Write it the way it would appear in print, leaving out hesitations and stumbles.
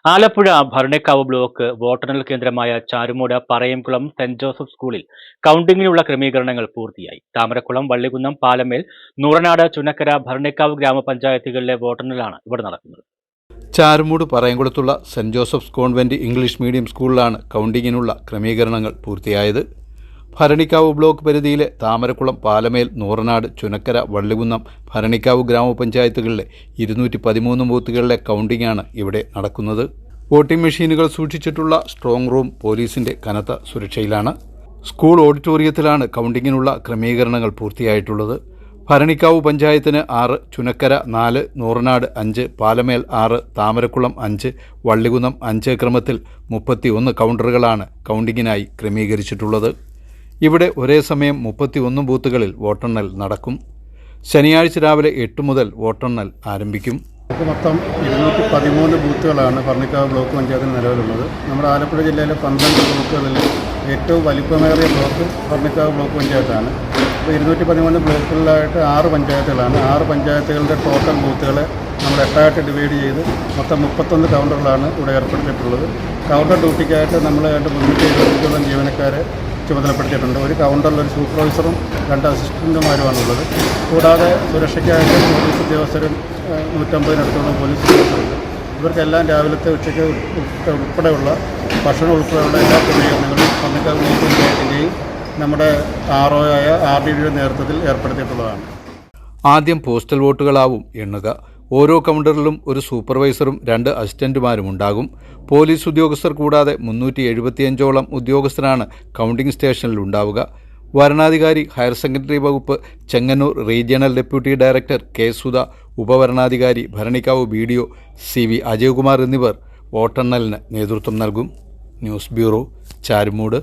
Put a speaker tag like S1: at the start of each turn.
S1: Alappuzha Bharanikkavu block വോട്ടെണ്ണൽ കേന്ദ്രമായ Charummood Parayamkulam saint Joseph സ്കൂളിൽ കൌണ്ടിംഗിനുള്ള ക്രമീകരണങ്ങൾ പൂർത്തിയായി. താമരക്കുളം, വള്ളികുന്നം, പാലമേൽ, നൂറനാട്, ചുനക്കര, ഭരണിക്കാവ് ഗ്രാമപഞ്ചായത്തുകളിലെ വോട്ടെണ്ണലാണ് ഇവിടെ നടക്കുന്നത്.
S2: ചാരുമൂട് പറയംകുളത്തുള്ള saint Joseph's convent English medium സ്കൂളിലാണ് കൌണ്ടിങ്ങിനുള്ള ക്രമീകരണങ്ങൾ പൂർത്തിയായത്. ഭരണിക്കാവ് ബ്ലോക്ക് പരിധിയിലെ താമരക്കുളം, പാലമേൽ, നൂറനാട്, ചുനക്കര, വള്ളികുന്നം, ഭരണിക്കാവ് ഗ്രാമപഞ്ചായത്തുകളിലെ 213 ബൂത്തുകളിലെ കൌണ്ടിംഗാണ് ഇവിടെ നടക്കുന്നത്. വോട്ടിംഗ് മെഷീനുകൾ സൂക്ഷിച്ചിട്ടുള്ള സ്ട്രോങ് റൂം പോലീസിന്റെ കനത്ത സുരക്ഷയിലാണ്. സ്കൂൾ ഓഡിറ്റോറിയത്തിലാണ് കൌണ്ടിങ്ങിനുള്ള ക്രമീകരണങ്ങൾ പൂർത്തിയായിട്ടുള്ളത്. ഭരണിക്കാവ് പഞ്ചായത്തിന് 6, ചുനക്കര 4, നൂറനാട് 5, പാലമേൽ 6, താമരക്കുളം 5, വള്ളികുന്നം 5 ക്രമത്തിൽ 31 കൗണ്ടറുകളാണ് കൌണ്ടിങ്ങിനായി ക്രമീകരിച്ചിട്ടുള്ളത്. ഇവിടെ ഒരേ സമയം 31 ബൂത്തുകളിൽ വോട്ടെണ്ണൽ നടക്കും. ശനിയാഴ്ച രാവിലെ 8 മുതൽ വോട്ടെണ്ണൽ ആരംഭിക്കും.
S3: മൊത്തം 213 ബൂത്തുകളാണ് ഭരണിക്കാവ് ബ്ലോക്ക് പഞ്ചായത്തിൽ നിലവിലുള്ളത്. നമ്മുടെ ആലപ്പുഴ ജില്ലയിലെ 12 ബ്ലോക്കുകളിൽ ഏറ്റവും വലിപ്പമേറിയ ബ്ലോക്ക് ഭരണിക്കാവ് ബ്ലോക്ക് പഞ്ചായത്താണ്. അപ്പോൾ 213 ബ്ലോക്കുകളിലായിട്ട് 6 പഞ്ചായത്തുകളാണ്. 6 പഞ്ചായത്തുകളുടെ ടോട്ടൽ ബൂത്തുകളെ നമ്മൾ 8ആയിട്ട് ഡിവൈഡ് ചെയ്ത് മൊത്തം 31 കൗണ്ടറുകളാണ് ഇവിടെ ഏർപ്പെടുത്തിയിട്ടുള്ളത്. കൗണ്ടർ ഡ്യൂട്ടിക്കായിട്ട് നമ്മൾ 375 ജീവനക്കാരെ ചുമതലപ്പെടുത്തിയിട്ടുണ്ട്. ഒരു കൗണ്ടറിൽ ഒരു സൂപ്പർവൈസറും 2 അസിസ്റ്റൻറ്റുമാരുമാണുള്ളത്. കൂടാതെ സുരക്ഷയ്ക്കായിട്ട് പോലീസ് ഉദ്യോഗസ്ഥരും 150-അടുത്തോളം പോലീസ് ഉദ്യോഗസ്ഥരുണ്ട്. ഇവർക്കെല്ലാം രാവിലത്തെ ഉച്ചയ്ക്ക് ഉൾപ്പെടെയുള്ള ഭക്ഷണം ഉൾപ്പെടെയുള്ള എല്ലാ ക്രമീകരണങ്ങളും ഭരണിക്കാവ് ബ്ലോക്ക് പഞ്ചായത്തിൻ്റെയും നമ്മുടെ RO-യായ RDDയുടെ നേതൃത്വത്തിൽ ഏർപ്പെടുത്തിയിട്ടുള്ളതാണ്.
S2: ആദ്യം പോസ്റ്റൽ വോട്ടുകളാവും എണ്ണുക. ഓരോ കൗണ്ടറിലും ഒരു സൂപ്പർവൈസറും 2 അസിസ്റ്റന്റുമാരും ഉണ്ടാകും. പോലീസ് ഉദ്യോഗസ്ഥർ കൂടാതെ 375ഓളം ഉദ്യോഗസ്ഥരാണ് കൗണ്ടിംഗ് സ്റ്റേഷനിൽ ഉണ്ടാവുക. വരണാധികാരി, ഹയർ സെക്കൻഡറി വകുപ്പ്, Chengannur regional deputy director K. Sudha, ഉപവരണാധികാരി, ഭരണിക്കാവ് BDO CV അജയകുമാർ എന്നിവർ വോട്ടെണ്ണലിന് നേതൃത്വം നൽകും. News bureau, Charummood.